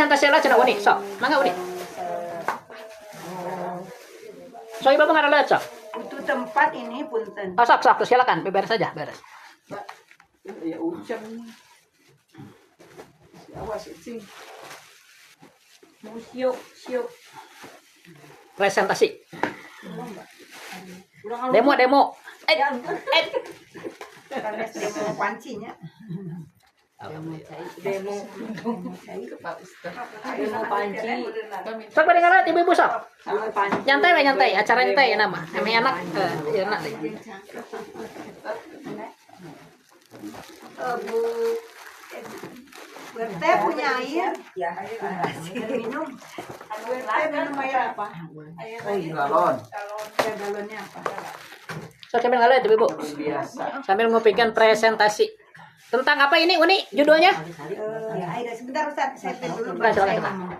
presentasi lah cenah Uni. Sok, mangga Uni. So ibu mengarah sok. Untuk tempat ini punten. Oh, sok, silakan, beres saja, beres. Ya ucap awas sih. Siuk. Presentasi. Demo. Demo pancinya. Demo panci. Sok pada ngalat ibu-ibu sok. Nyantai, acara nyantai ya nama. Emang enak. Ya enak deh. Bu Teh punya air? Ya, minum. Teh minum air apa? Galon. Ya, galonnya apa? Sok sambil ngalat ibu-ibu. Biasa. Sambil ngopikan presentasi. Tentang apa ini Uni judulnya? Ya, air sebentar Ustaz, saya teh dulu. Silakan.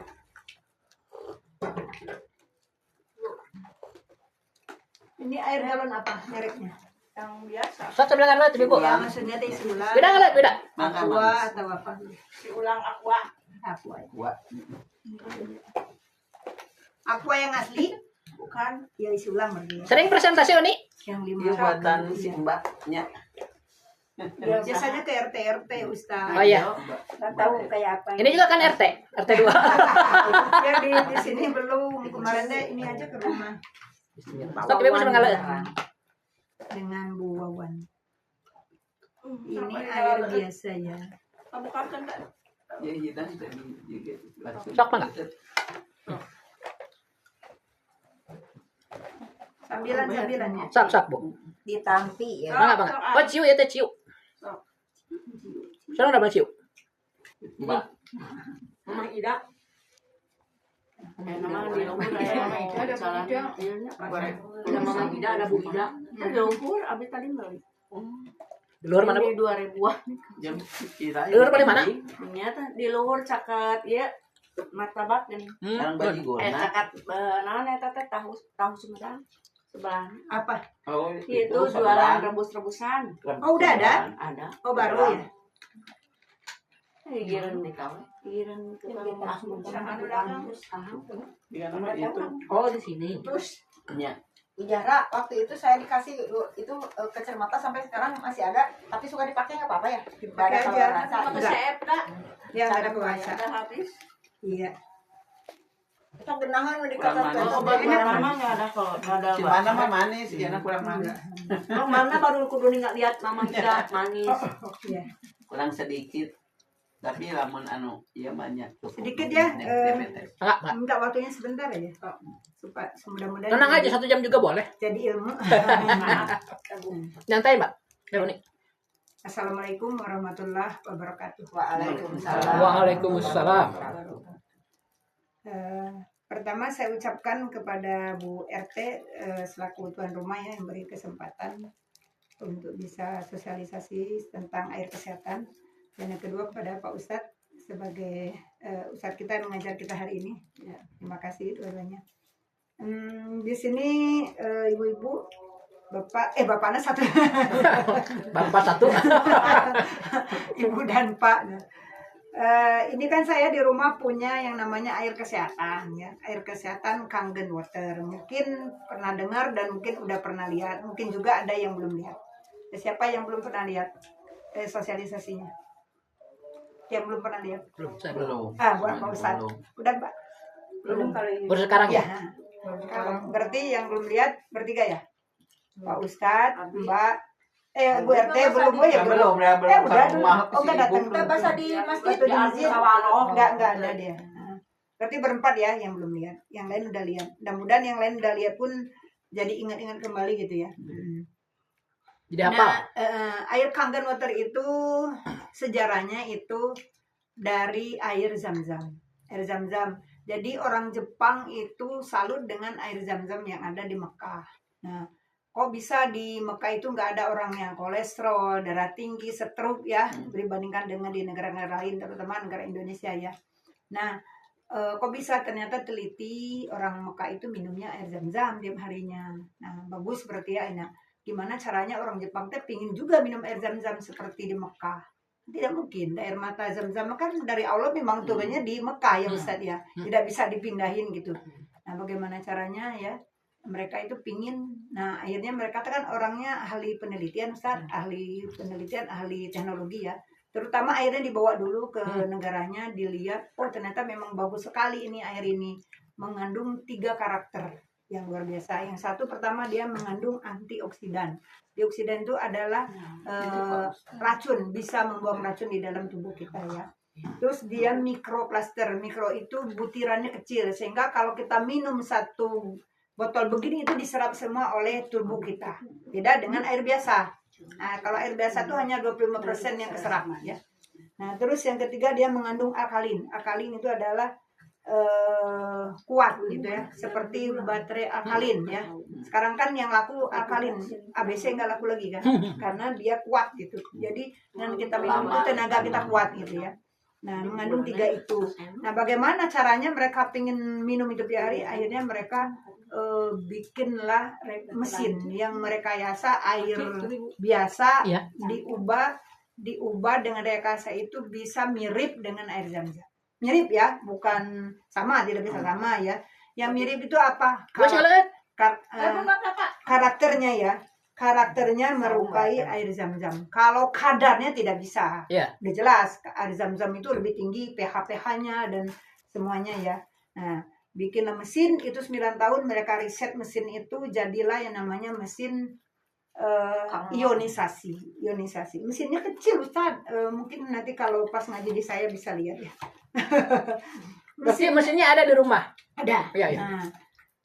Ini air galon apa mereknya? Yang biasa. Sok sambil ngalat ibu-ibu. Ya, maksudnya teh isi ulang. Beda ngalat, beda. Aqua atau apa? Si ulang aqua. Aqua. Aqua yang asli? Bukan. Ya isi ulang berarti. Sering presentasi Uni? Yang Iya 5. buatan si mbaknya. Ya, biasanya ke RT Ustaz. Oh iya. Nggak tahu kayak apa. Ini juga kan RT 2. Ya di sini belum. Kemarin deh ini aja ke rumah. Sok ibu sambil ngalat. Dengan Bu Wawan. Ini air biasa ya. Kamu kan tak? Ya iya dan tadi juga. Sok mangga. Sambilan ya. Sok Bu. Ditampi ya. Mangga. Oh ciu ya teh ciu. Sekarang udah ciu. Mbak. Mama Ida. Nama di lumpur Mama Ida ada salah. Ada Mama Ida, ada Bu Ida. Di lumpur abis tadi beli. Di luar mana Bu? 2000-an. Jam kira. Di luar pada mana? Ternyata di luhur cakat ya martabak dan Sekarang baju gona. cakat naon eta teh tahu Sumedang sebelah. Apa? Oh, Itu jualan rebus-rebusan. Oh, udah ada? Ada. Oh, baru ya. Giran nih kawan. Giran ke kampus. Dengan nama itu. Oh di sini. Terus Ya. Ijazah waktu itu saya dikasih itu kacamata sampai sekarang masih ada, tapi suka dipakai nggak apa-apa ya? Nggak ada Pakai kalau aja. rasa. Pakai CF dah. ya nggak ada kuasa. Udah habis. Iya. Itu genangan udah Kurang dikatakan. manis. Obat mama nggak ada kalau nggak ada. Si mana mah manis, si anak kurang manis. Oh, mana baru kudu nggak lihat mama tidak manis. Iya. Kurang sedikit. Tapi lamun anu iya banyak. Sedikit ya, Diabetes. Enggak. Minta waktunya sebentar aja. Supaya mudah-mudahan Tenang aja 1 jam juga boleh. jadi ilmu. Nyantai Mbak. Ya Uni. Assalamualaikum warahmatullahi wabarakatuh. Waalaikumsalam. Waalaikumsalam. Pertama saya ucapkan kepada Bu RT selaku tuan rumah ya yang beri kesempatan untuk bisa sosialisasi tentang air kesehatan. Dan yang kedua kepada Pak Ustadz sebagai Ustadz kita yang mengajar kita hari ini. Ya, terima kasih dua-duanya. Di sini ibu-ibu, bapaknya satu, Bapak 1. ibu dan Pak. Ini kan saya di rumah punya yang namanya air kesehatan ya, air kesehatan Kangen Water. Mungkin pernah dengar dan mungkin udah pernah lihat, mungkin juga ada yang belum lihat. Siapa yang belum pernah lihat sosialisasinya? Yang belum pernah lihat? Belum, saya Belum. belum. Buat Pak Ustadz. Udah Pak? Belum kali ini. Baru sekarang ya. Sekarang. Berarti yang belum lihat bertiga ya? Pak Ustadz, Mbak, Bu RT belum, ya belum. Ya belum. Udah Kalau dulu. rumah Oh enggak datang. Kita bahasa di masjid. Waktu di masjid. Awal. Enggak ada dia. Berarti berempat ya yang belum lihat. Yang lain udah lihat. Mudah-mudahan yang lain udah lihat pun jadi ingat-ingat kembali gitu ya. Jadi apa? Air Kangen Water itu sejarahnya itu dari air Zam-Zam. Air Zam-Zam. Jadi orang Jepang itu salut dengan air Zam-Zam yang ada di Mekah. Nah, kok bisa di Mekah itu nggak ada orang yang kolesterol, darah tinggi, stroke ya, dibandingkan dengan di negara-negara lain, terutama negara Indonesia ya. Nah, kok bisa ternyata teliti orang Mekah itu minumnya air Zam-Zam tiap harinya. Nah, bagus berarti ya. Nah, gimana caranya orang Jepang teh pingin juga minum air Zam-Zam seperti di Mekah. Tidak mungkin. Air mata Zam-Zam kan dari Allah memang turunnya di Mekah ya Ustaz ya. Tidak bisa dipindahin gitu. Nah, bagaimana caranya ya? Mereka itu pingin, nah akhirnya mereka kan orangnya ahli penelitian Ustaz, ahli penelitian, ahli teknologi ya. Terutama airnya dibawa dulu ke negaranya, dilihat, oh ternyata memang bagus sekali ini air ini. Mengandung 3 karakter yang luar biasa. Yang satu pertama dia mengandung antioksidan. Antioksidan itu adalah racun, bisa membuang racun di dalam tubuh kita ya. Terus dia mikroplaster, mikro itu butirannya kecil sehingga kalau kita minum satu botol begini itu diserap semua oleh tubuh kita. Beda dengan air biasa. Nah, kalau air biasa itu hanya 25% yang keserap ya. Nah, terus yang ketiga dia mengandung alkalin. Alkalin itu adalah kuat gitu ya, seperti baterai alkalin ya. Sekarang kan yang laku alkalin, ABC nggak laku lagi kan, karena dia kuat gitu. Jadi dengan kita minum itu tenaga kita kuat gitu ya. Nah, mengandung 3 itu. Nah, bagaimana caranya mereka pengen minum itu tiap hari? Akhirnya mereka bikinlah mesin yang merekayasa air biasa diubah dengan rekayasa itu bisa mirip dengan air Zam-Zam. Mirip ya, bukan sama, tidak bisa sama ya. Yang mirip itu apa? Karakternya ya. Karakternya merupai air Zam-Zam. Kalau kadarnya tidak bisa. Udah jelas, air Zam-Zam itu lebih tinggi pH-nya dan semuanya ya. Nah, bikinlah mesin itu 9 tahun mereka riset mesin itu jadilah yang namanya mesin ionisasi. Mesinnya kecil Ustaz. Mungkin nanti kalau pas ngaji di saya bisa lihat ya. Mesinnya ada di rumah. Ada. Ya.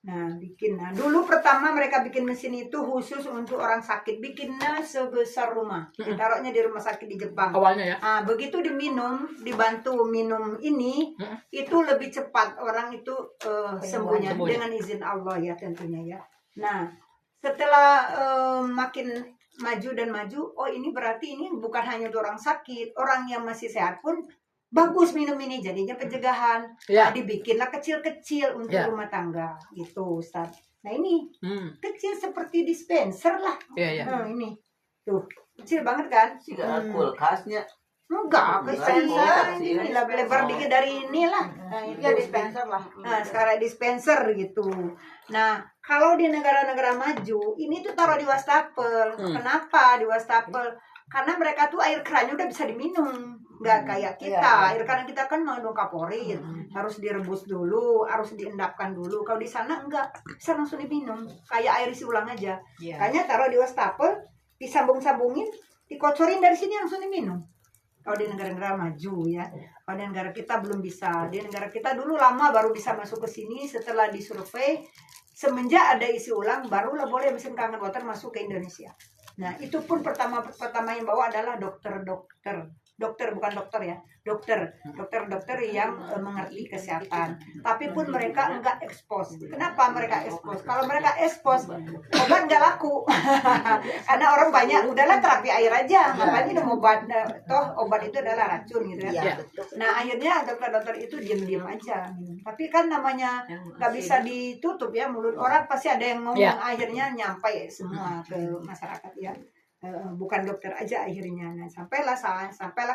Nah, bikin. Nah, dulu pertama mereka bikin mesin itu khusus untuk orang sakit. Bikinnya sebesar rumah. Ditaruhnya di rumah sakit di Jepang. Awalnya ya. Nah, begitu dibantu minum ini, itu lebih cepat orang itu sembuhnya dengan izin Allah ya tentunya ya. Nah, setelah makin maju dan maju, oh ini berarti ini bukan hanya untuk orang sakit, orang yang masih sehat pun bagus minum ini, jadinya pencegahan. Nah, dibikinlah kecil-kecil untuk rumah tangga gitu Ustaz. Nah ini kecil seperti dispenser lah. Nah, ini tuh kecil banget kan? Kulkasnya Enggak, kecil. Ini lebar dikit dari inilah. Nah, ini ya dispenser lah. Nah, sekarang dispenser gitu. Nah, kalau di negara-negara maju, ini tuh taruh di wastafel. Kenapa di wastafel? Karena mereka tuh air kerannya udah bisa diminum. Nggak kayak kita. Air keran kita kan mengandung kaporit. Harus direbus dulu, harus diendapkan dulu. Kalau di sana enggak, bisa langsung diminum. Kayak air isi ulang aja. Makanya taruh di wastafel, disambung-sambungin, dikocorin dari sini langsung diminum. Kalau di negara-negara maju ya, kalau di negara kita belum bisa. Di negara kita dulu lama baru bisa masuk ke sini. Setelah disurvei, semenjak ada isi ulang, barulah boleh mesin kangen water masuk ke Indonesia. Nah, itu pun pertama yang bawa adalah dokter bukan dokter ya, dokter yang mengerti kesehatan. Tapi pun mereka enggak ekspos. Kenapa mereka ekspos? Kalau mereka ekspos, obat enggak laku. Karena orang banyak, udahlah terapi air aja, ngapain minum obat? Toh obat itu adalah racun gitu ya. Nah, akhirnya dokter-dokter itu diam-diam aja. Tapi kan namanya nggak bisa ditutup ya, mulut orang pasti ada yang ngomong, akhirnya nyampai semua ke masyarakat ya. Bukan dokter aja akhirnya. Nah, sampailah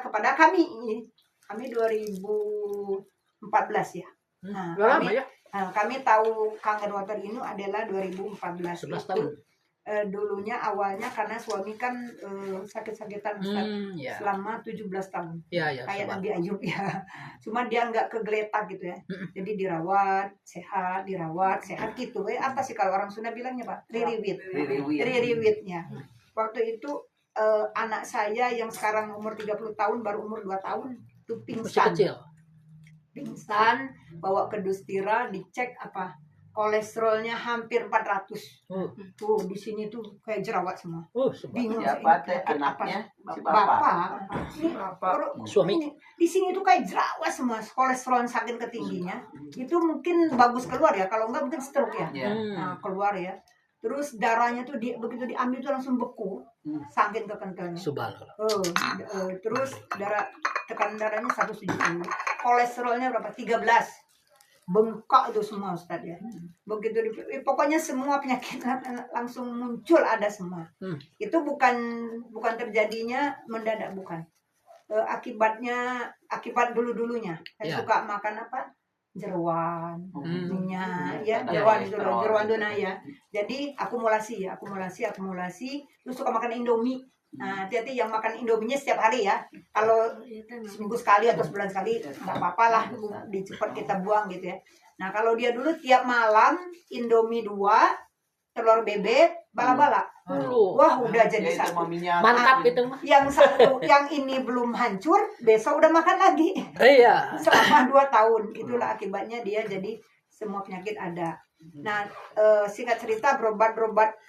kepada kami 2014 ya. Nah, kami tahu kangen water ini adalah 2014. 11 tahun. Dulunya awalnya karena suami kan sakit-sakitan selama 17 tahun. Kayak Nabi Ayub ya. Cuma dia nggak kegeletak gitu ya. Jadi dirawat sehat gitu. Apa sih kalau orang Sunda bilangnya Pak? Ririwitnya. Waktu itu anak saya yang sekarang umur 30 tahun baru umur 2 tahun itu pingsan. Pingsan, bawa ke Dustira, dicek apa? Kolesterolnya hampir 400. Tuh di sini tuh kayak jerawat semua. Bingung siapa teh anaknya? Bapak. Suami. Di sini tuh kayak jerawat semua, kolesterol saking ketingginya. Itu mungkin bagus keluar ya, kalau enggak mungkin stroke ya. Nah, keluar ya. Terus darahnya tuh begitu diambil tuh langsung beku, saking kekentalnya. Terus tekanan darahnya 170, kolesterolnya berapa? 13, bengkak itu semua Ustaz ya. Begitu pokoknya semua penyakit langsung muncul ada semua. Itu bukan terjadinya mendadak, bukan. akibat dulu-dulunya. Saya Ya. suka makan apa? Jeruan, minyak, ya, Ada jeruan itu loh, kolesterol. jeruan tuh nah ya. Jadi akumulasi. Terus suka makan Indomie. Nah, hati-hati yang makan Indominya setiap hari ya. Kalau seminggu sekali atau sebulan sekali nggak apa-apa lah, cepat kita buang gitu ya. Nah, kalau dia dulu tiap malam Indomie 2, telur bebek, bala-bala. Wah, udah jadi Ya, itu satu. minyak. Mantap itu mah. Yang satu, yang ini belum hancur, besok udah makan lagi. Iya. Selama 2 tahun. Itulah akibatnya dia jadi semua penyakit ada. Nah, singkat cerita berobat,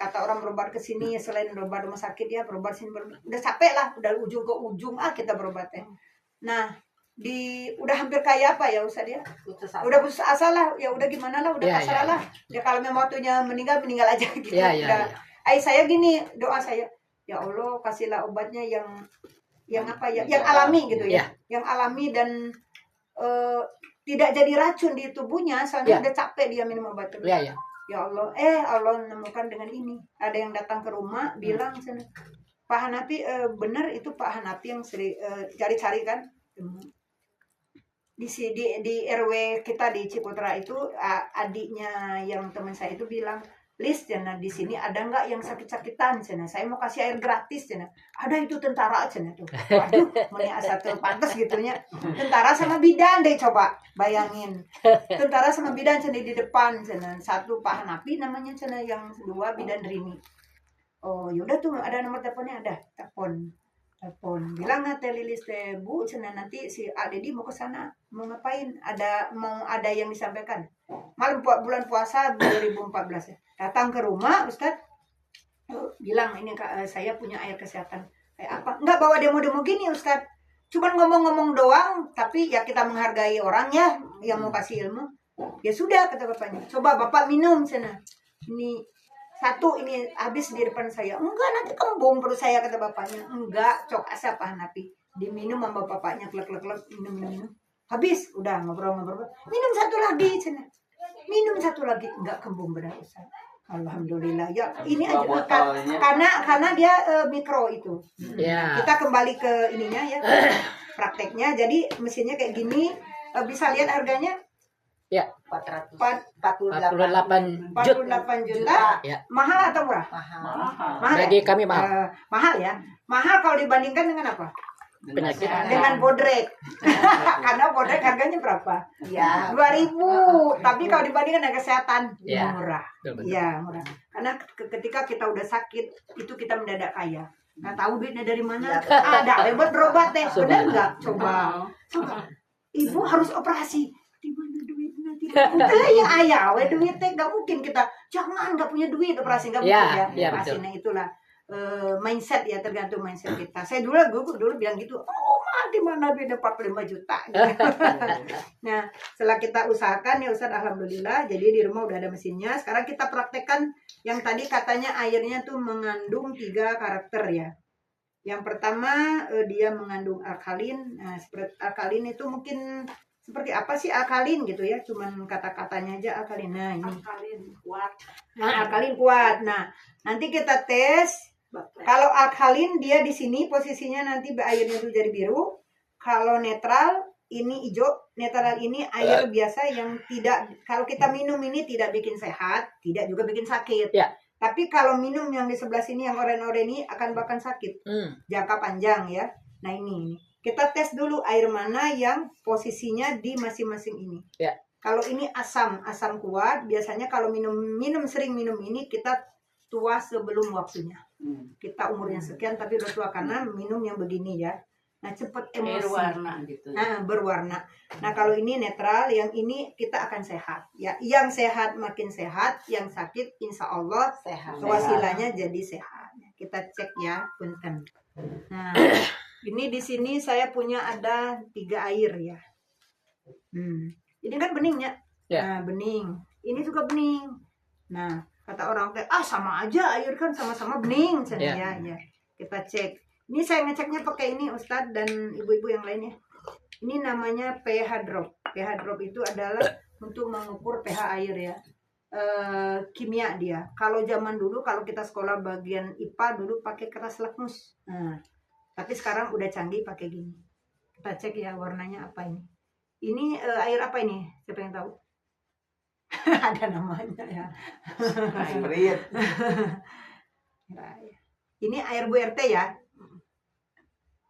kata orang berobat ke sini selain berobat rumah sakit ya, berobat sini udah capek lah, udah ujung ke ujung kita berobat ya. Nah, udah hampir kayak apa ya Ustaz ya? Udah putus asa lah, ya udah gimana lah, udah Ya, pasrah ya, lah. Ya kalau memang waktunya meninggal aja gitu. Ya, ya, Udah. ya. Saya gini, doa saya, ya Allah kasihlah obatnya yang apa ya, yang alami gitu ya, yang alami dan tidak jadi racun di tubuhnya, soalnya Ya. udah capek dia minum obat terus. Ya, ya. Ya Allah, Allah menemukan dengan ini. Ada yang datang ke rumah bilang, Pak Hanafi, benar itu Pak Hanafi yang sering cari-cari kan. Di RW kita di Ciputra itu adiknya yang teman saya itu bilang, Lis, cina di sini ada nggak yang sakit-sakitan, cina saya mau kasih air gratis, cina ada itu tentara, cina tuh, waduh, melihat satu pantas gitunya, tentara sama bidan deh, coba bayangin, tentara sama bidan cina di depan, cina satu Pak Hanafi namanya, cina yang kedua bidan Rini. Oh yaudah tuh ada nomor teleponnya, ada telepon bilang teh Lilis teh Bu, cina nanti si Adedi mau ke sana, mau ngapain, mau ada yang disampaikan malam bulan puasa 2014 ya. Datang ke rumah Ustaz, bilang ini saya punya air kesehatan. Apa enggak bawa demo gini Ustaz, cuman ngomong-ngomong doang, tapi ya kita menghargai orang ya yang mau kasih ilmu. Ya sudah, kata bapaknya, coba bapak minum sana, ini satu, ini habis di depan saya. Enggak, nanti kembung perut saya, kata bapaknya. Enggak, cok asa Pak Hanafi. Diminum sama bapaknya, klek minum. Habis, udah ngobrol. Minum satu lagi, cina. Minum satu lagi, enggak kembung benar Ustaz. Alhamdulillah. Ya, ini aja karena dia mikro itu. Ya. Kita kembali ke ininya ya, prakteknya. Jadi mesinnya kayak gini, bisa lihat harganya. Ya. 48 48 juta. Ya. Mahal atau murah? mahal. Ya? Bagi kami mahal. Mahal ya. Mahal kalau dibandingkan dengan apa? Penyakit. Dengan bodrek. Karena bodrek harganya berapa? Ya. 2.000. Tapi kalau dibandingkan dengan kesehatan, Ya. murah. Betul. Iya, murah. Karena ketika kita udah sakit, itu kita mendadak kaya. Nggak tahu duitnya dari mana. Ada buat berobat teh. Benar nggak? Coba. Ibu harus operasi. Di mana duitnya? Udah ya ayah, duit teh nggak mungkin kita. Jangan nggak punya duit operasi, nggak mungkin ya. Ya, betul. Pastinya itulah mindset ya, tergantung mindset kita. Saya dulu bilang gitu. Oh, di mana duitnya 45 juta. Nah, setelah kita usahakan ya Ustaz, alhamdulillah. Jadi di rumah udah ada mesinnya. Sekarang kita praktekkan yang tadi katanya airnya tuh mengandung 3 karakter ya. Yang pertama dia mengandung alkalin. Nah, seperti alkalin itu mungkin seperti apa sih alkalin gitu ya? Cuman kata-katanya aja alkalin. Nah, ini Alkalin kuat. nah, alkalin kuat. Nah, nanti kita tes. Kalau alkalin dia di sini posisinya nanti airnya itu jadi biru. Kalau netral ini hijau. Netral ini air biasa yang tidak, kalau kita minum ini tidak bikin sehat, tidak juga bikin sakit. Ya. Tapi kalau minum yang di sebelah sini yang oranye-oranye ini akan bahkan sakit jangka panjang ya. Nah ini kita tes dulu air mana yang posisinya di masing-masing ini. Ya. Kalau ini asam kuat, biasanya kalau sering minum ini kita tua sebelum waktunya. Kita umurnya sekian tapi udah tua karena minum yang begini ya. Nah cepat emosi. Berwarna gitu. Nah, berwarna. Nah kalau ini netral, yang ini kita akan sehat. Ya, yang sehat makin sehat, yang sakit insya Allah Sehat. wasilanya jadi sehat. Kita cek ya, punten. Nah, ini di sini saya punya ada 3 air ya. Ini kan beningnya. Ya. Nah, bening. Ini juga bening. Nah, kata orang teh, sama aja air kan sama-sama bening. Ya. Ya. Kita cek. Ini saya ngeceknya pakai ini Ustadz dan ibu-ibu yang lainnya. Ini namanya pH drop. pH drop itu adalah untuk mengukur pH air ya. Kimia dia. Kalau zaman dulu kalau kita sekolah bagian IPA dulu pakai kertas lakmus. Nah, tapi sekarang udah canggih pakai gini. Kita cek ya warnanya apa ini. Ini air apa ini? Siapa yang tahu? Ada namanya ya. Sprite. Ini air Bu RT ya.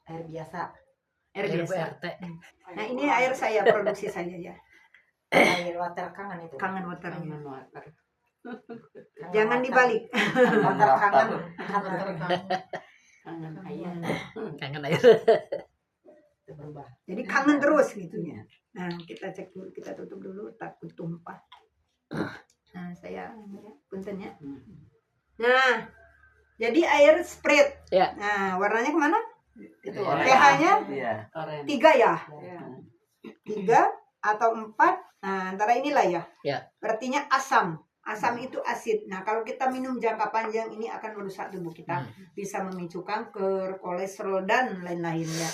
Air biasa. Air Air biasa. BRT. Nah ini air saya, produksi saya ya. Air water kangen itu. Kangen waternya. Kangen water. Jangan dibalik. Water kangen. Kangen ayam. Kangen air. Itu berubah. Jadi kangen terus gitu ya. Nah kita cek dulu, kita tutup dulu, takut tumpah. Nah saya ya, punten ya. Nah jadi air Sprite. Ya. Nah warnanya kemana? Itu Ya. pH-nya Iya. Oren. 3 ya. Ya. 3 atau 4. Nah antara inilah ya. Ya. Artinya asam. Asam itu asid. Nah kalau kita minum jangka panjang ini akan merusak tubuh kita. Bisa memicu kanker, kolesterol dan lain-lain ya.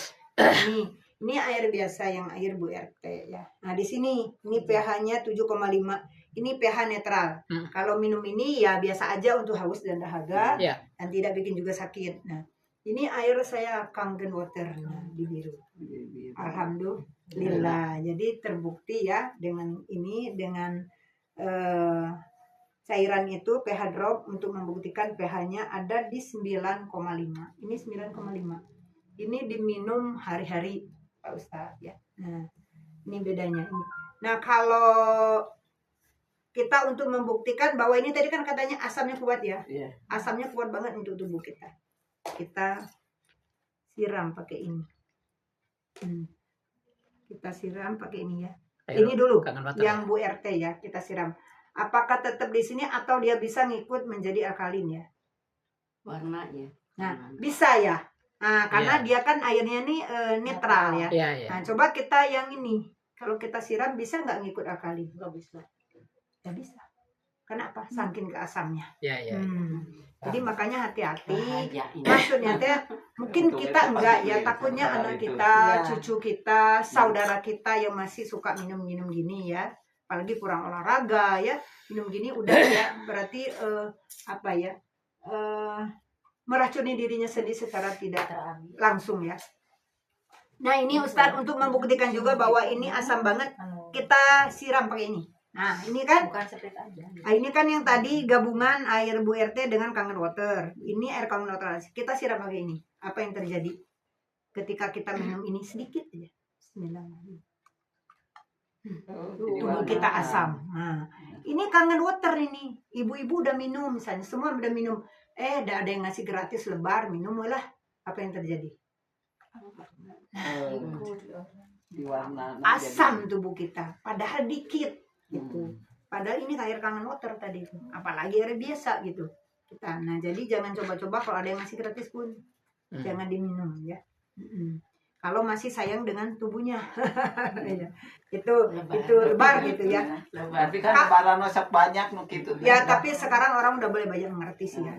Ini air biasa yang air Bu RT ya. Nah di sini ini pH-nya 7,5. Ini pH netral. Kalau minum ini ya biasa aja untuk haus dan dahaga Ya. dan tidak bikin juga sakit. Nah ini air saya Kangen Water nah, di biru. Alhamdulillah. Jadi terbukti ya dengan ini dengan cairan itu pH drop untuk membuktikan pH-nya ada di 9,5. Ini 9,5. Ini diminum hari-hari Pak Ustadz ya. Nah, ini bedanya ini. Nah, kalau kita untuk membuktikan bahwa ini tadi kan katanya asamnya kuat ya. Iya. Asamnya kuat banget untuk tubuh kita. Kita siram pakai ini. Kita siram pakai ini ya. Air Ini dulu Kangen water. yang Bu RT ya, kita siram. Apakah tetap di sini atau dia bisa ngikut menjadi alkalin ya? Warnanya. Nah, bisa ya. Nah, karena dia kan airnya nih netral ya. Ya, ya. Nah, coba kita yang ini. Kalau kita siram bisa nggak ngikut alkalin? Nggak bisa. Nggak bisa. Kenapa? Saking keasamnya. Ya, ya. Jadi makanya hati-hati. Bahaya ini. Maksudnya teh mungkin Untuk kita itu enggak pasti ya, takutnya sementara anak itu. kita, Iya. cucu kita, saudara kita yang masih suka minum-minum gini ya. Apalagi kurang olahraga ya, minum gini udah ya berarti apa ya? Meracuni dirinya sendiri secara tidak langsung ya. Nah, ini Ustadz untuk membuktikan juga bahwa ini asam banget, kita siram pakai ini. Nah, ini kan Bukan Sprite aja. nah, ini kan yang tadi gabungan air Bu RT dengan Kangen Water. Ini air Kangen Water. Kita siram pakai ini. Apa yang terjadi ketika kita minum ini sedikit aja? Bismillahirrahmanirrahim. Tubuh kita asam. Nah, ini Kangen Water ini. Ibu-ibu udah minum misalnya, semua udah minum. Udah ada yang ngasih gratis lebar, minum lah. Apa yang terjadi? Diwarna Asam tubuh kita. Padahal dikit gitu. Padahal ini air Kangen Water tadi itu. Apalagi air biasa gitu. Kita. Nah, jadi jangan coba-coba kalau ada yang ngasih gratis pun jangan diminum ya. Kalau masih sayang dengan tubuhnya. Ya. itu lebar gitu ya. Tapi kan lebaran masak banyak nu gitu. Ya, tapi sekarang orang udah boleh banyak mengerti sih ya.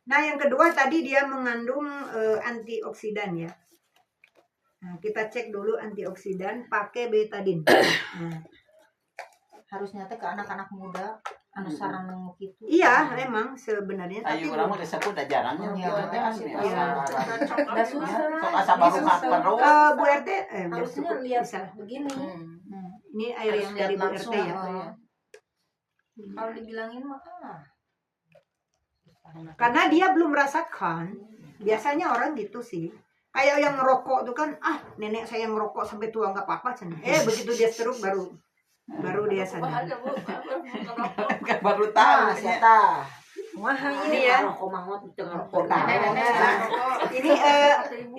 Nah, yang kedua tadi dia mengandung antioksidan ya. Nah, kita cek dulu antioksidan pakai betadin. Nah, Harusnya teh ke anak-anak muda, anu sarana gitu. iya, memang sebenarnya tapi Ayo orang udah disebut udah jarangnya Iya, gitu teh asli. iya. Udah susah. Sok asa baru makan terus. Bu RT Harusnya lihat bisa. begini. Ini air yang dari Bu RT ya. Kalau dibilangin mah Karena dia belum merasakan. Biasanya orang gitu sih. Kayak yang ngerokok tuh kan, nenek saya ngerokok sampai tua nggak apa-apa. Begitu dia stroke baru dia sadar. Baru tahu. siapa? Wah, ini ya.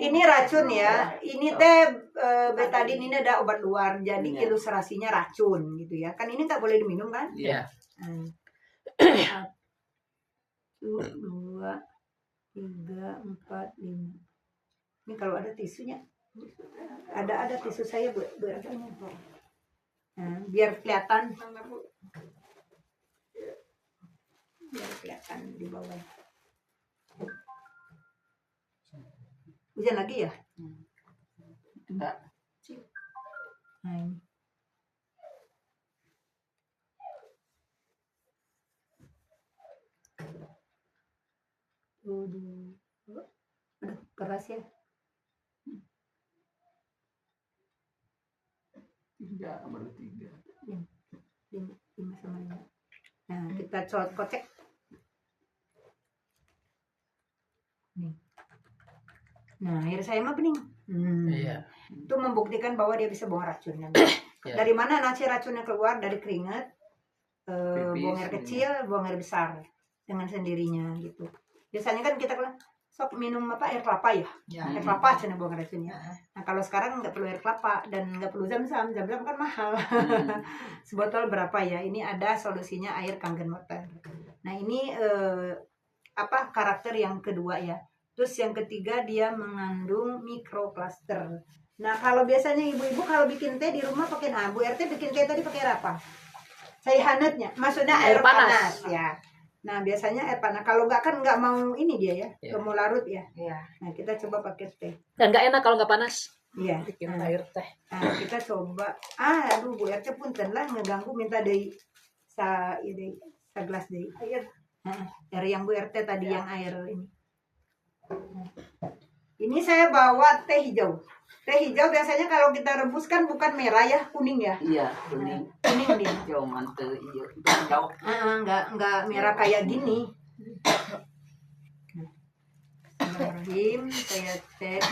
Ini racun ya. Ini teh betadin ini ada obat luar, jadi Iya. ilustrasinya racun gitu ya. Kan ini nggak boleh diminum kan? Iya. 1, 2, 3, 4, 5. Ini kalau ada tisunya, ada tisu saya buat nah, biar kelihatan di bawah. Hujan lagi ya? Enggak. Nah, ini. Aduh, keras ya. Tiga, baru tiga. 5 sama 5. Nah, kita kocek. Nih. Nah, air saya mah bening. Iya. Itu membuktikan bahwa dia bisa buang racun. Kan? Ya. Dari mana nasi racunnya keluar? Dari keringat, buang air Pipis, kecil, buang air besar dengan sendirinya gitu. Biasanya kan kita bilang sok minum air kelapa ya. Air kelapa cina buang racunnya. Nah kalau sekarang nggak perlu air kelapa dan nggak perlu zam-zam kan mahal. Sebotol berapa ya? Ini ada solusinya air Kangen Water. Nah ini karakter yang kedua ya. Terus yang ketiga dia mengandung mikroplaster. Nah kalau biasanya ibu-ibu kalau bikin teh di rumah pakai Bu RT bikin teh tadi pakai apa? Cair hangatnya, maksudnya air panas ya. Nah biasanya air panas. Kalau nggak mau ini dia ya, nggak mau larut ya. Nah kita coba pakai teh. Dan nggak enak kalau nggak panas. Iya. Bikin air teh. Nah kita coba. Aduh Bu RT punten lah ngeganggu minta deui sa gelas deui air. Air yang Bu RT tadi yang air ini. Ini saya bawa teh hijau. Teh hijau biasanya kalau kita rebus kan bukan merah ya, kuning ya. Iya, kuning. Kuning dia. Hijau mantel hijau. Hijau. Enggak merah kayak gini. Bismillahirrahmanirrahim, saya cek.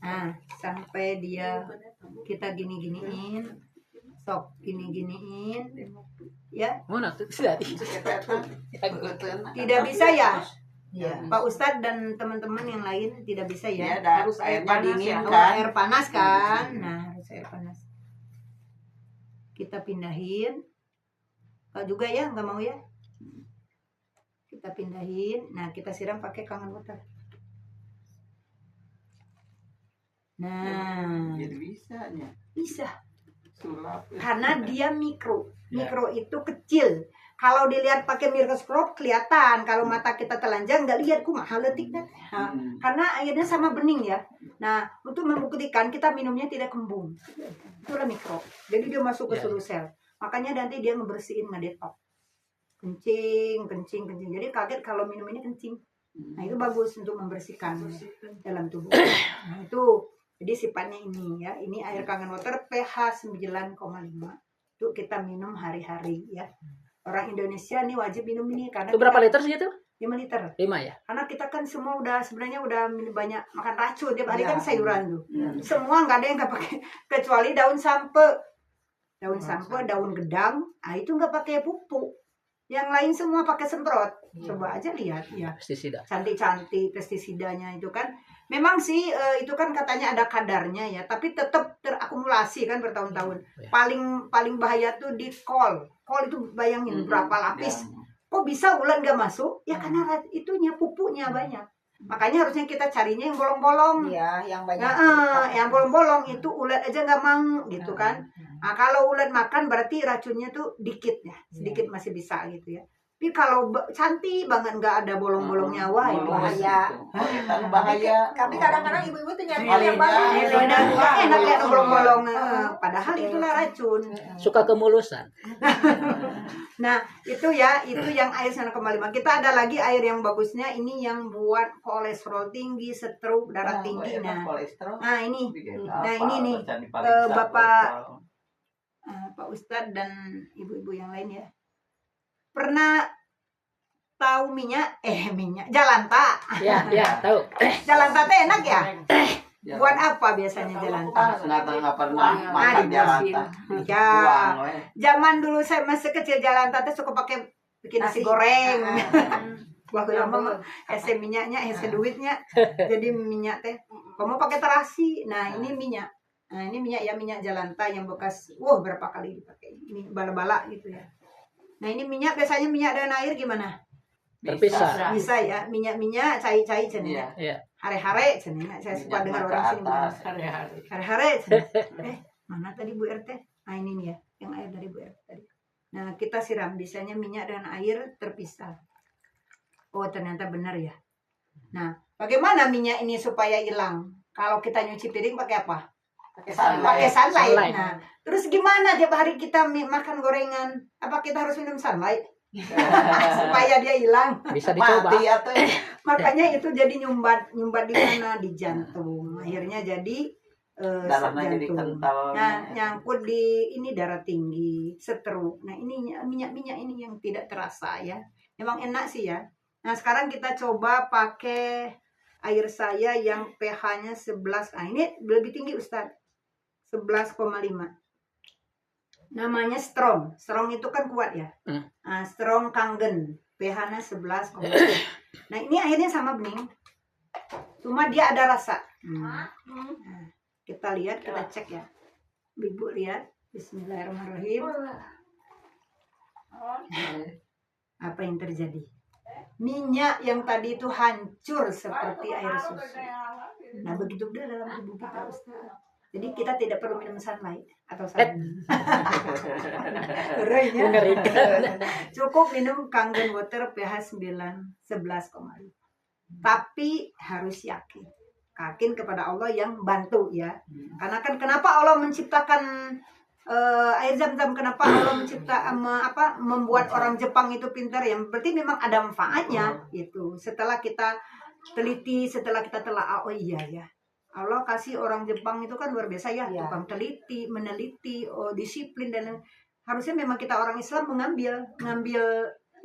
Nah, sampai dia kita gini-giniin. Sok gini-giniin. Ya, Mana tuh tadi? tidak bisa ya. Pak Ustadz dan teman-teman yang lain tidak bisa ya. Ya, Harus air airnya panas dingin ya. kan? Air panas kan. Nah, harus air panas. Kita pindahin. Kau juga ya, nggak mau ya? Kita pindahin. Nah, kita siram pakai Kangen Water. Nah, Jadi bisanya. bisa. Sulap. Karena dia mikro. Mikro itu kecil. Kalau dilihat pakai mikroskop kelihatan. Kalau mata kita telanjang nggak lihat kumaha leutikna. Nah, karena airnya sama bening ya. Nah, untuk membuktikan kita minumnya tidak kembung. Itulah mikro. Jadi dia masuk ke seluruh sel. Makanya nanti dia ngebersihin, ngedetox. Kencing. Jadi kaget kalau minum ini kencing. Nah, itu bagus untuk membersihkan dalam tubuh. Nah, itu. Jadi sifatnya ini ya. Ini air Kangen Water pH 9,5. Itu kita minum hari-hari ya. Orang Indonesia nih wajib minum ini karena Itu berapa liter sih itu? 5 liter. 5 ya? Karena kita kan semua sebenarnya udah banyak makan racun tiap hari kan Ya. sayuran tuh. Semua nggak ada yang nggak pakai kecuali daun sampe. Daun sampe, daun gedang, itu nggak pakai pupuk. Yang lain semua pakai semprot. Coba aja lihat ya. Pestisida. Cantik-cantik pestisidanya itu kan. Memang sih itu kan katanya ada kadarnya ya, tapi tetap terakumulasi kan bertahun-tahun. Ya. Paling bahaya tuh di kol. Kol itu bayangin berapa lapis. Kok bisa ulat nggak masuk? Ya karena itunya pupuknya banyak. Makanya harusnya kita carinya yang bolong-bolong. Iya, yang banyak. Nah, yang bolong-bolong itu ulat aja nggak mau gitu kan. Nah, kalau ulat makan berarti racunnya tuh dikit ya, sedikit masih bisa gitu ya. Tapi kalau cantik banget nggak ada bolong-bolongnya, wah itu bahaya. Bahaya. Tapi kadang-kadang ibu-ibu tuh nyari Iya, yang bagus. iya. Enak ya bolong-bolong. Padahal itulah racun. Suka kemulusan. Nah itu ya, itu yang air 9,5. Kita ada lagi air yang bagusnya, ini yang buat kolesterol tinggi, stroke, darah tinggi. Nah ini, nih Bapak Pak Ustadz dan ibu-ibu yang lain ya. Pernah tahu minyak Jalanta? Ya, tahu. Jalanta teh enak ya? Buat apa biasanya Jalanta? Nggak pernah Ah, makan dibersihin. Jalanta. Ya, zaman dulu saya masih kecil Jalanta teh suka pakai bikin nasi goreng. Waktu lama ese minyaknya, ese duitnya, jadi minyak teh. Kamu pakai terasi. Nah ini minyak. Nah ini minyak ya, minyak Jalanta yang bekas. Berapa kali dipakai? Ini bala-bala gitu ya. Nah ini minyak biasanya minyak dan air gimana? Terpisah. Bisa ya, minyak-minyak cai-cai cenah. Iya. Hare-hare cenah. Saya suka dengar orang sini bilang hare-hare cenah. Mana tadi Bu RT? Nah ini nih ya, yang air dari Bu RT tadi. Nah kita siram, biasanya minyak dan air terpisah. Oh ternyata benar ya. Nah bagaimana minyak ini supaya hilang? Kalau kita nyuci piring pakai apa? Pakai sunlight. Nah, terus gimana tiap hari kita makan gorengan? Apa kita harus minum sunlight supaya dia hilang? Bisa dicoba. Mati atau Makanya itu jadi nyumbat di mana? Di jantung. Akhirnya jadi darahnya jadi jantung. kental. Nah, nyangkut di ini darah tinggi, stroke. Nah, ini minyak-minyak ini yang tidak terasa ya. Memang enak sih ya. Nah, sekarang kita coba pakai air saya yang pH-nya 11. Nah, ini lebih tinggi Ustaz. 11,5. Namanya strong. Strong itu kan kuat ya. Nah, strong kangen. pH-nya 11,5. Nah, ini akhirnya sama bening. Cuma dia ada rasa. Nah, kita lihat, kita cek ya. Ibu lihat. Bismillahirrahmanirrahim. Apa yang terjadi? Minyak yang tadi itu hancur seperti air susu. Nah, begitu dia dalam tubuh kita, Ustaz. Jadi kita tidak perlu minum sunlight atau sunlight. Mengerikan. Cukup minum Kangen water pH 11,5. Tapi harus yakin kepada Allah yang bantu ya. Karena kan kenapa Allah menciptakan air zam-zam, kenapa Allah membuat orang Jepang itu pintar ya? Berarti memang ada manfaatnya itu. Setelah kita teliti, setelah kita telah, oh iya ya. Allah kasih orang Jepang itu kan luar biasa ya, tukang teliti, meneliti, disiplin, dan harusnya memang kita orang Islam mengambil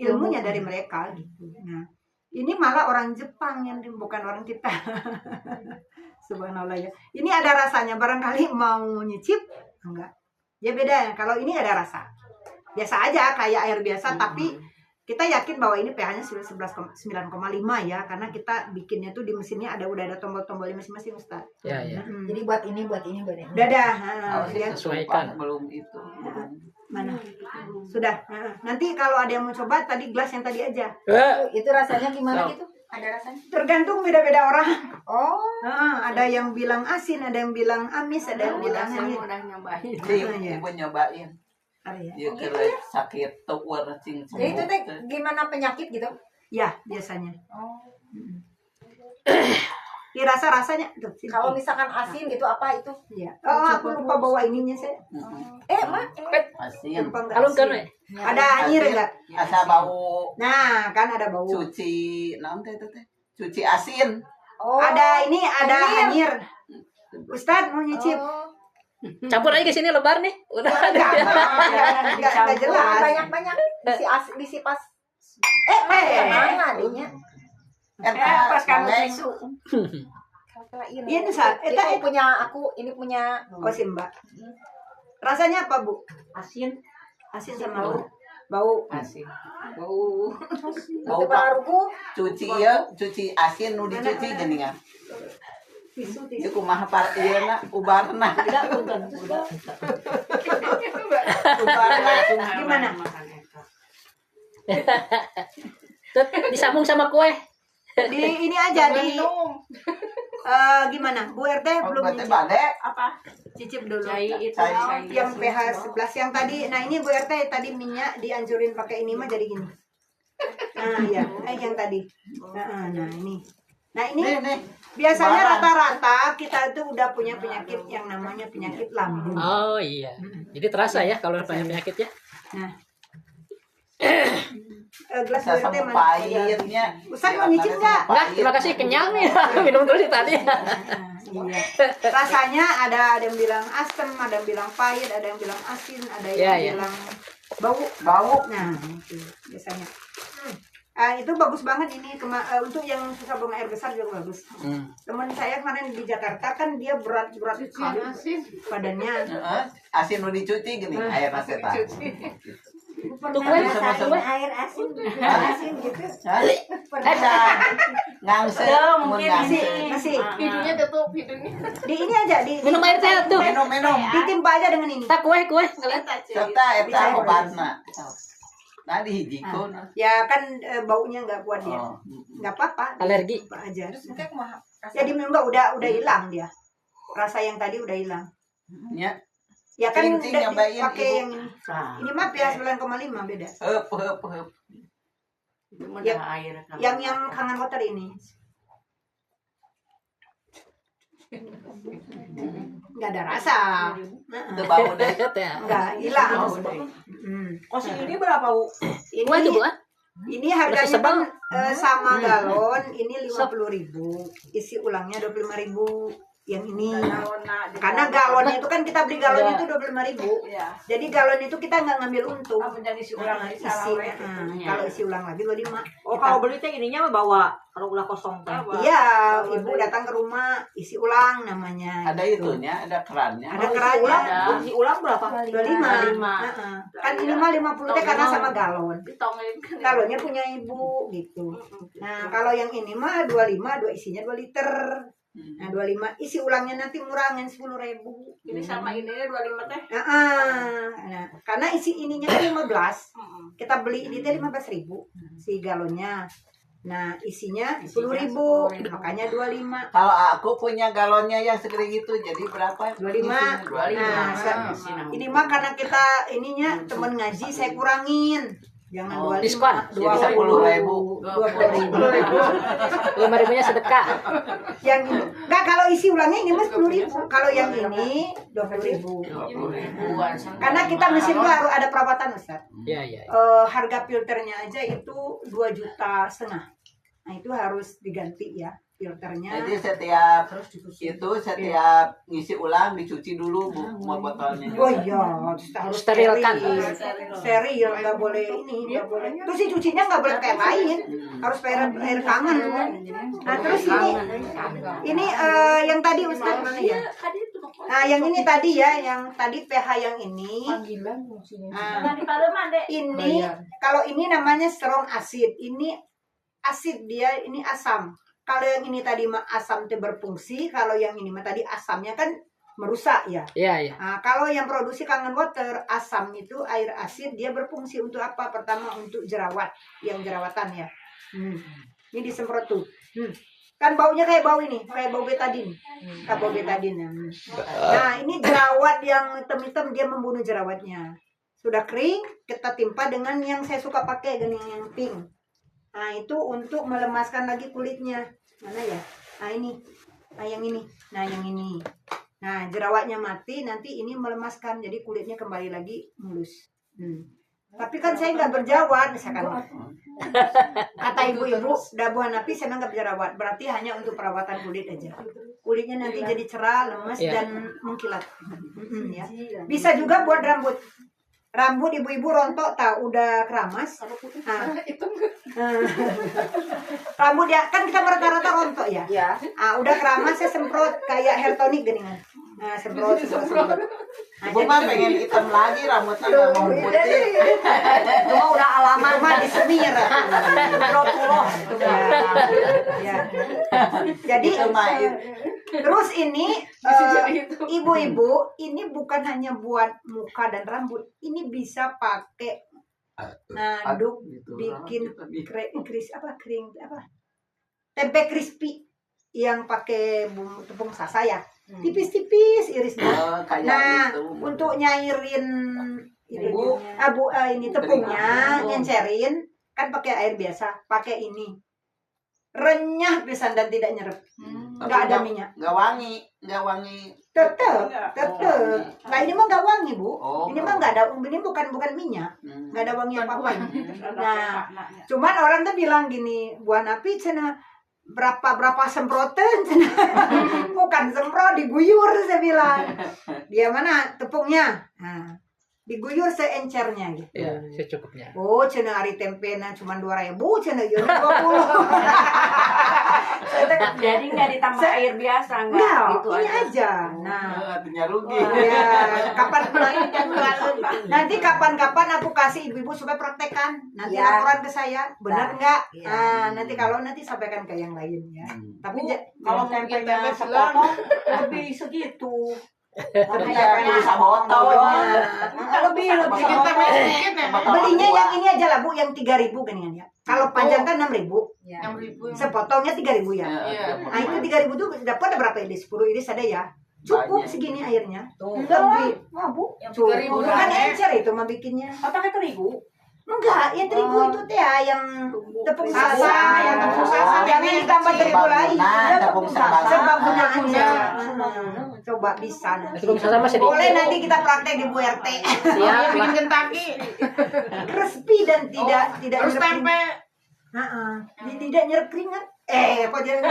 ilmunya dari mereka gitu. Nah, ini malah orang Jepang yang bukan orang kita. Subhanallah ya. Ini ada rasanya, barangkali mau nyicip enggak? Ya beda ya. Kalau ini ada rasa. Biasa aja kayak air biasa, tapi kita yakin bahwa ini pH-nya 9,5 ya, karena kita bikinnya tuh di mesinnya udah ada tombol-tombolnya masing-masing Ustaz. Ya, ya. Jadi buat ini. Udah dah. Lihat. Sesuaikan. Belum itu. Mana? Sudah. Nanti kalau ada yang mau coba tadi gelas yang tadi aja. Itu rasanya gimana gitu? Ada rasanya? Tergantung beda-beda orang. Oh, Ada yang bilang asin, ada yang bilang amis, ada yang bilang hanyut. udah nyobain. Ibu nyobain. Ya. Ya kalau sakit tuh warna cing. jadi itu teh gimana penyakit gitu? Ya, biasanya. Oh. Ini rasanya tuh. sini. Kalau misalkan asin gitu apa itu? ya. Oh, aku lupa bawa ininya saya. Mak, Asin. Lupa nggak Alun kan, asin. Ada anyir enggak? Asa bau Nah, kan ada bau. cuci, naon teh teh? Cuci asin. oh. Ada ini, ada anyir. Ustadz mau nyicip? Oh. Campur aja ke sini lebar nih. Udah ada. Enggak jelas. Banyak-banyak disi pas. Mana adanya? Pas kamu Neng. tisu. Iya nih saat. Itu punya aku, ini punya Oh sih Mbak. Rasanya apa Bu? Asin. Asin sama bau. Asin. Bau. Bau itu pak. baruku. Cuci asin nu dicuci geuningan. Tisu. Ieu kumaha par ieu na ubarna. Ubarna. Gimana? Tut, disambung sama kue. Di ini aja di gimana? Bu RT belum Berarti nyicip. bade. Apa? Cicip dulu. Cai itu. Cai. Yang pH 11 yang tadi. Nah, ini Bu RT tadi minyak dianjurin pakai ini mah jadi gini. Nah, ya. Yang tadi. Nah, ini. Nah, ini Nih. biasanya Barang. rata-rata kita itu udah punya penyakit yang namanya penyakit lambung. Oh iya. Jadi terasa ya kalau banyak penyakit ya. Nah. Gelas Bisa Bu RT sama mana? pahitnya. Ustaz mau nyicip nggak? Enggak, terima kasih kenyang nih. Minum dulu sih tadi. Iya. Rasanya ada yang bilang asam, ada yang bilang pahit, ada yang bilang asin, ada yang Iya, iya. bilang bau. Bau. Nah, itu biasanya. Itu bagus banget ini untuk yang susah buang air besar juga bagus. Teman saya kemarin di Jakarta kan dia berat sekali badannya. Heeh. Asin nu dicuci gini air nasi teh. Tuh kue sama air asin gitu. Ngangse, mun ngangse. Masih Hidungnya tutup hidungnya. di ini aja di minum air teh tuh. Minum. ditimpa aja dengan ini. Tak kue. Serta eta obatna. Nah dihijikeun. Ya kan baunya nggak kuat dia. Oh. Nggak apa-apa. Alergi. Apa aja. Terus itu kumaha? Jadi memang udah hilang dia. Rasa yang tadi udah hilang. Nya, Ya kan Cing, udah nyobain, pakai Ibu. yang ini. Ini mah pH 9,5 beda. heup. Itu mah Ya, dah air. Yang Kangen water ini. Nggak ada rasa. Teu bau deh. Nggak hilang. Kosi ini berapa, Bu? Ini Kue tuh Bu. ini harganya sebel. kan sama galon ini 50.000, isi ulangnya 25.000. yang ini. Karena galonnya itu kan kita beli galon itu 25.000. Iya. Jadi galon itu kita nggak ngambil untung. Menjadi si ulang lagi Isi, salah. kalau isi ulang lagi 25. Oh, kalau beli teh ininya mah bawa kalau udah kosong teh. Iya, ibu datang ke rumah isi ulang namanya. Ada itunya, ada kerannya. Ada Isi kerannya. ulang, isi ulang berapa? 25. Heeh. Kan ini mah 50 teh karena sama galon. Ditongin kan. Galonnya punya ibu gitu. Nah, kalau yang ini mah 25, dua isinya 2 liter. Nah, 25 isi ulangnya nanti murangin 10.000. Ini sama ini 25 teh. Nah, karena isi ininya kan 15. Kita beli ini teh 15.000 si galonnya. Nah, isinya 10.000, makanya 25. Kalau aku punya galonnya yang segede gitu, jadi berapa? 25. Isinya 25. Nah, ini mah karena kita ininya temen ngaji saya kurangin. Jangan 25, diskon. Jadi 10.000. 20.000. 5.000-nya sedekah. Yang ini enggak, kalau isi ulangnya ini mas 10.000. Kalau yang ini 20.000. 20.000-an. Karena kita mesin tuh harus ada perawatan Ustaz. Iya, iya. Harga filternya aja itu 2,5 juta. Nah itu harus diganti ya filternya. Jadi setiap ngisi ulang dicuci dulu mau botolnya. Oh iya, harus Sterilkan. Steril, nggak boleh ini, nggak boleh. Terus si cucinya nggak boleh kayak lain, harus pakai air tangan. Nah terus ini yang tadi Ustaz mana ya? Nah yang ini tadi ya, yang tadi pH yang ini. Nah, ini kalau ini namanya strong acid, ini asid dia, ini asam. Kalau yang ini tadi mah asam itu berfungsi, kalau yang ini mah tadi asamnya kan merusak ya. Iya, iya. Nah, kalau yang produksi kangen water, asam itu air asid dia berfungsi untuk apa? Pertama untuk jerawat, yang jerawatan ya. Ini disemprot tuh. Kan baunya kayak bau ini, kayak bau betadin. Kayak bau betadin ya. Nah, ini jerawat yang hitam-hitam dia membunuh jerawatnya. Sudah kering, kita timpa dengan yang saya suka pakai, dengan yang pink. Nah itu untuk melemaskan lagi kulitnya. Mana ya? Nah ini. Nah yang ini. Nah yang ini. Nah jerawatnya mati, nanti ini melemaskan. Jadi kulitnya kembali lagi mulus. Tapi kan saya nggak berjerawat misalkan. Kata ibu-ibu, dabuhan napi saya nggak berjerawat. Berarti hanya untuk perawatan kulit aja. Kulitnya nanti jadi cerah, lemes, dan mengkilat. Ya. Bisa juga buat rambut. Rambut ibu-ibu rontok tahu udah keramas. Rambut ya kan kita rata-rata rontok ya. Udah keramas saya semprot kayak hair tonic gini kan. Nah, semprot. Ibu mah pengen hitam lagi, rambutnya nggak mau putih. Cuma udah alamat mah disemir. Ya. Jadi terus ini ibu-ibu ini bukan hanya buat muka dan rambut, ini bisa pakai aduk bikin tempe crispy yang pakai bumbu tepung sasa ya, tipis-tipis irisnya. Nah untuk nyairin ini tepungnya, nyencerin kan pakai air biasa, pakai ini renyah pisan dan tidak nyerep. Nggak ada minyak. Nggak wangi. Tetep. Nah ini mah nggak wangi Bu. Ini mah nggak ada. Ini bukan minyak. Nggak ada wangi apa-apa ini. Nah, cuman orang tuh bilang gini, buah napi cina berapa semprotan cina. Bukan semprot, diguyur saya bilang. Dia mana tepungnya? Nah, diguyur seencernya gitu. Iya, secukupnya. Oh, cina hari tempena cuma 2.000, cina ieu 20. Jadi nggak ditambah air biasa Enggak, gitu ini aja. Nah, artinya rugi. ya, nanti kapan-kapan aku kasih ibu-ibu supaya praktekkan. Nanti laporan ke saya, benar enggak? Nah, nanti kalau nanti sampaikan ke yang lain ya. Tapi Kalau tempenya sepotong lebih segitu. Tapi sabotol. Lebih belinya yang ini aja lah Bu, yang 3.000 geningan ya. Kalau panjang kan 6.000. 6.000. Sepotongnya 3.000 ya. Nah itu 3.000 tuh dapat berapa iris? 10 iris ada ya. Cukup segini airnya. Lebih. Wah Bu, cukup. Kan encer itu mah bikinnya. Pakai terigu. Enggak, ya terigu itu teh yang tepung sasa, yang tepung sasa, jangan ditambah terigu lain. Tepung sasa. Sebab gunaannya. Coba bisa nanti. Tepung sasa masih Boleh nanti kita praktek di Bu RT. Iya, Bikin Kentucky. Crispy dan tidak Terus nyerep tempe. keringat. Tidak nyerep keringat. Kok jadi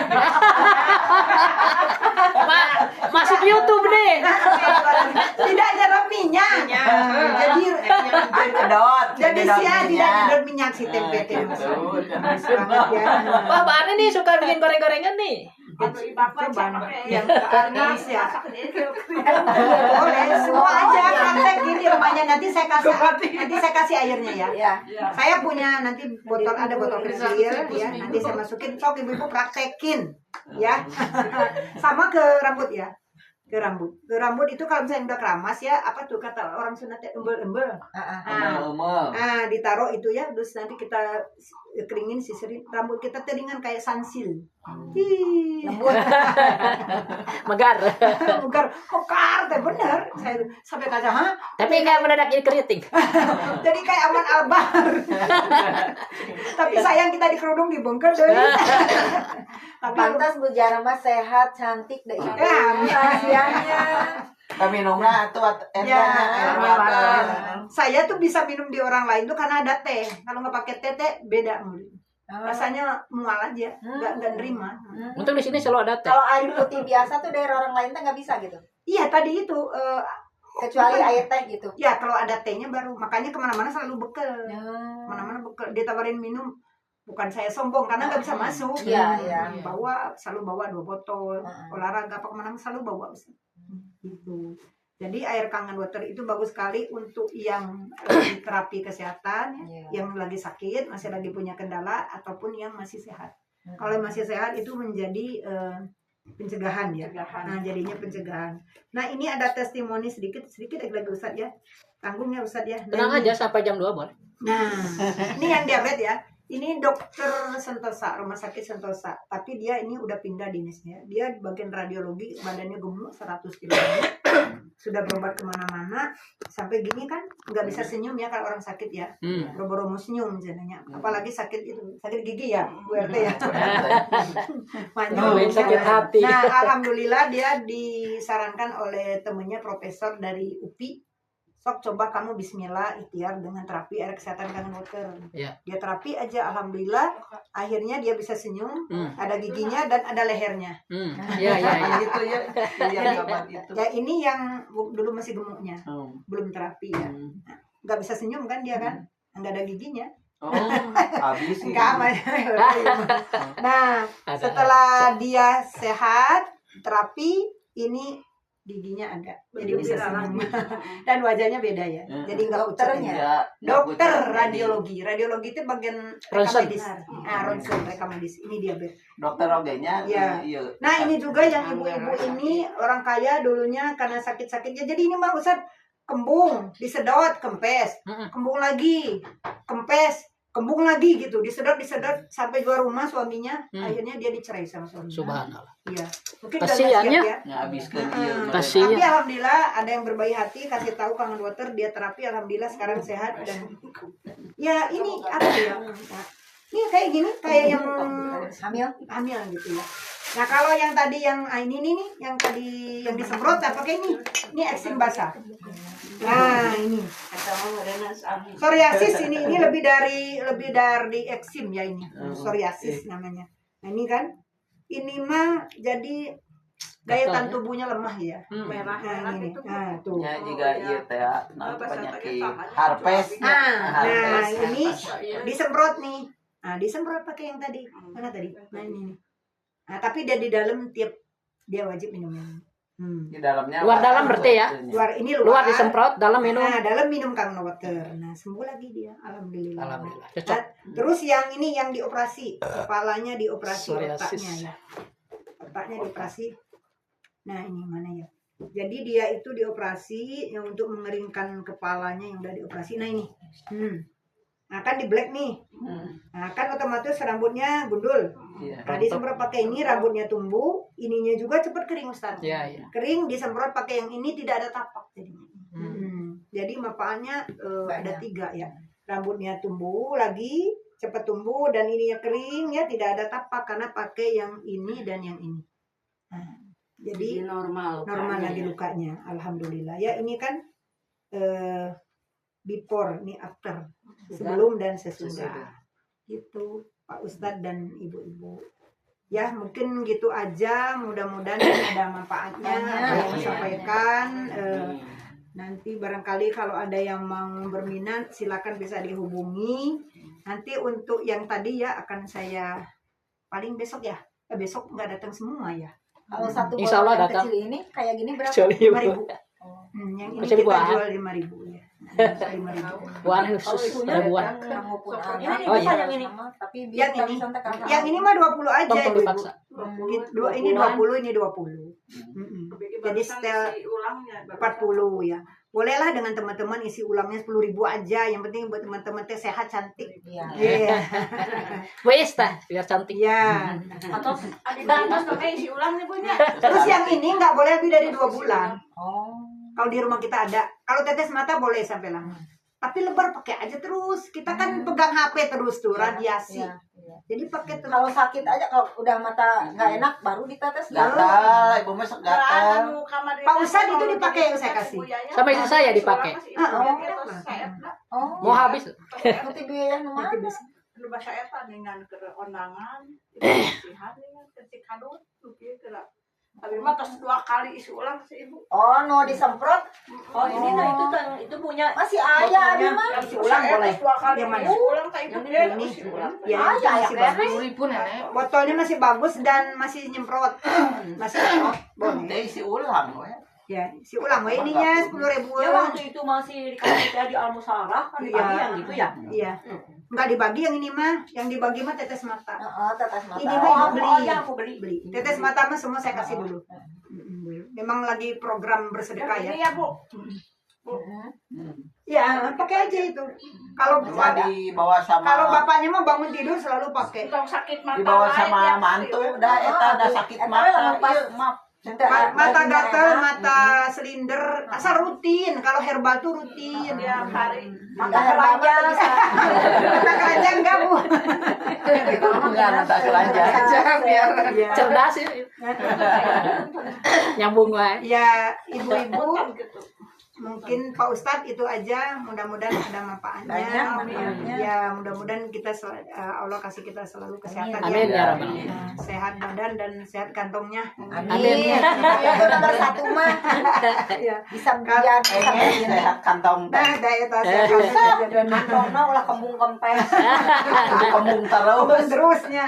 Masuk YouTube deh. tidak nyerap minyak. Jadi Kedot. jadi saya tidak nyedot minyak si tempe teh. Gitu. Banget ya. Wah, Mbak Ani nih suka bikin goreng-gorengan nih. Coba yang karnis ya. Boleh semua aja praktek gini rumahnya nanti saya kasih airnya ya. Iya. Saya punya nanti ada botol kecil ya. Nanti saya masukin sok ibu-ibu praktekin ya. Sama ke rambut ya. Ke rambut itu kalau misalnya udah keramas ya, apa tuh kata orang Sunda teh embel-embel. Nah, ditaruh itu ya, terus nanti kita keringin sisirin rambut kita teringan kayak sansil. Lembut. Megar. Mekar teh bener. Saya sampai kaca, Tapi nggak mendadak jadi keriting. Jadi kayak Aman Albar. Tapi sayang kita di kerudung dibengkel deh. Tapi Pantas Bu Jara mah sehat, cantik deh itu. amin. Rahasianya. Kami minumnya tuh Ya, air water. saya tuh bisa minum di orang lain tuh karena ada teh. Kalau nggak pakai teh beda mulut. Rasanya mual aja, nggak nerima. Untung di sini selalu ada teh. Kalau air putih biasa tuh dari orang lain tuh nggak bisa gitu. Iya tadi itu Kecuali air teh gitu. ya kalau ada tehnya baru. Makanya kemana-mana selalu bekel. Kemana-mana bekel. Ditawarin minum. Bukan saya sombong karena nggak bisa masuk. Iya, iya. Selalu bawa 2 botol. Olahraga apa kemana selalu bawa. Gitu. Jadi air kangen water itu bagus sekali untuk yang lagi terapi kesehatan, yang lagi sakit, masih lagi punya kendala, ataupun yang masih sehat. Kalau masih sehat itu menjadi pencegahan ya. Nah jadinya pencegahan. Nah ini ada testimoni sedikit lagi Ustadz ya. Tanggungnya Ustadz ya. Tenang aja sampai jam 2 boleh. Nah ini yang diabetes ya. Ini dokter Sentosa, rumah sakit Sentosa. Tapi dia ini udah pindah dinisnya. Dia di bagian radiologi, badannya gemuk 100 kilo. Sudah berobat kemana-mana. Sampai gini kan, nggak bisa senyum ya kalau orang sakit ya. Boro-boro mau senyum misalnya. Apalagi sakit itu, sakit gigi ya, Bu RT ya. Manyun. sakit hati. Nah, alhamdulillah dia disarankan oleh temennya profesor dari UPI. Sok coba kamu bismillah ikhtiar dengan terapi air kesehatan kangen water. Ya. Dia terapi aja alhamdulillah akhirnya dia bisa senyum, ada giginya dan ada lehernya. Iya. Gitu ya. Iya kapan itu. Ya ini yang dulu masih gemuknya. Belum terapi ya. Nah, nggak bisa senyum kan dia kan? Nggak ada giginya. Habis Enggak apa. Nah, setelah dia sehat, terapi ini giginya ada. Jadi bisa senyum. Dan wajahnya beda ya. Jadi enggak Dokternya. dokter radiologi. Radiologi itu bagian rekam Ronsen. medis. Ronsen rekam medis. Ini dia, Ber. Dokter ogenya. Ya. Iya. Nah, ini juga yang ibu-ibu ini orang kaya dulunya karena sakit-sakitnya. Jadi ini mah Ustaz kembung, disedot, kempes. Kembung lagi, kempes, kembung lagi gitu. Disedot sampai jual rumah suaminya. Akhirnya dia dicerai sama suaminya. Subhanallah. Iya. Mungkin Kasihan ya. Habiskan dia. Kasihan. Tapi alhamdulillah ada yang berbaik hati kasih tahu kangen water dia terapi alhamdulillah sekarang sehat dan ya ini apa ya? Ini kayak gini kayak yang hamil gitu ya. Nah kalau yang tadi yang ini nih yang tadi yang disemprot pakai ini eksim basah. Nah ini psoriasis ini lebih dari eksim ya ini psoriasis namanya. Nah ini kan ini mah jadi daya tahan tubuhnya lemah ya. Merah ini. Nah tuh. Ya juga iya teh penyakit herpes. Nah ini disemprot nih. Nah disemprot pakai yang tadi. Mana tadi? Nah ini nih. Nah tapi dia di dalam tiap dia wajib minum. Di dalamnya. Luar dalam berarti ya. Luar disemprot, dalam minum. Nah dalam minum kangen water. Nah sembuh lagi dia. Alhamdulillah. Alhamdulillah. Nah, Cocok. terus yang ini yang dioperasi kepalanya dioperasi Psoriasis. otaknya ya. Otaknya dioperasi. Nah ini mana ya? Jadi dia itu dioperasi yang untuk mengeringkan kepalanya yang udah dioperasi. Nah ini. Nah kan di black nih. Nah kan otomatis rambutnya gundul. Nah disemprot pakai ini rambutnya tumbuh, ininya juga cepat kering Ustaz. Iya. Kering disemprot pakai yang ini tidak ada tapak jadinya. Jadi manfaatnya ada 3 ya. Rambutnya tumbuh lagi, cepat tumbuh dan ininya kering ya, tidak ada tapak karena pakai yang ini dan yang ini. Nah, jadi normal lagi lukanya. Alhamdulillah. Ya ini kan before, ini after. Sebelum dan sesudah. Gitu Pak Ustadz dan ibu-ibu. Ya mungkin gitu aja, mudah-mudahan ada manfaatnya apa yang disampaikan. Nanti barangkali kalau ada yang mau berminat silakan bisa dihubungi. Nanti untuk yang tadi ya akan saya paling besok ya. Besok nggak datang semua ya. Kalau satu Insya Allah botol yang datang. kecil ini kayak gini berapa? Kecuali 5.000. Yang ini Kecuali kita buah. jual 5.000 ya. 5.000. Buah khusus ribuan. Maupun Ini anak. Oh, iya. yang ini. Tapi Yang biar ini. santai karena Yang ini mah 20 aja Tong Ibu. dipaksa. Ini 20, ini 20. Jadi setel 40 ya. Bolehlah dengan teman-teman isi ulangnya 10.000 aja. Yang penting buat teman-teman teh sehat cantik. Iya. Iya. Wes tah, biar cantik. Iya. Atau ada pakai isi ulang nih punya. Terus yang ini nggak boleh lebih dari 2 bulan. Oh. Kalau di rumah kita ada. Kalau tetes mata boleh sampai lama. Tapi lebar pakai aja terus. Kita kan pegang HP terus tuh, radiasi. Iya, iya. Jadi pakai terus. Kalau sakit aja, kalau udah mata nggak enak baru ditetes. Gatal, ibu masuk gatal. Pak Ustadz itu dipakai yang saya kasih. Sama istri saya dipakai. Oh. Mau habis. Nanti biaya nomor. Nanti bisa. Lu bahasa eta dengan ke ondangan, isihan dengan kecil kadut, tapi mah tos 2 kali isi ulang si ibu. Oh, no disemprot. Oh ini nah itu punya Masih ayah ada mah. Isi ulang boleh. 2 kali Yang mana? isi ulang tak ibu dia Ini. isi ulang. Ya, Ah, itu ya, masih ya, bagus. Botolnya masih bagus dan masih nyemprot. Masih nyemprot. Boleh. Teh isi ulang we. Ya, si ulang we ininya 10.000. Ya waktu itu masih dikasih teh di Almusarah kan dibagi yang gitu ya. Iya. Enggak dibagi yang ini mah. Yang dibagi mah tetes mata. Heeh, tetes mata. Ini mah Oh, beli. iya aku beli. Beli. Tetes mata mah semua saya kasih dulu. Memang lagi program bersedekah Ini ya. ya bu. Ya, pakai aja itu. Kalau Cuma dibawa sama kalau bapaknya mah bangun tidur selalu pakai. Tong sakit mata. dibawa lain sama ya, mantu pasti. dah eta dah sakit Eta mata. lepas. Ieu maaf. Mata gatal, mata silinder, asal rutin. Kalau herbal tuh rutin. Tiap hari. Mata keranjang bisa. Mata keranjang enggak, Bu? Enggak mata keranjang. Biar Cerdas ya. Nyambung wae. ya ibu-ibu Gitu. mungkin Pak Ustadz itu aja, mudah-mudahan ada manfaatnya. Banyak manfaatnya. Ya mudah-mudahan Allah kasih kita selalu kesehatan. Amin ya Rabbal Sehat badan dan sehat kantongnya. Amin. Itu nomor 1 mah. Ya. Bisa biar Pengen sehat kantong teh. Nah, daya tas sehat kantong dan kantongna ulah kembung kempes. Kembung terus. terusnya.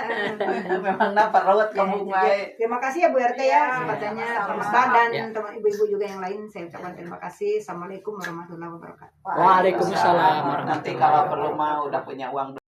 Memang na perut kembung wae. Terima kasih ya Bu RT ya kesempatannya Pak Ustadz dan Ya. teman ibu-ibu juga yang lain saya ucapkan terima kasih. Assalamualaikum warahmatullahi wabarakatuh. Waalaikumsalam warahmatullahi Nanti kalau perlu mah udah punya uang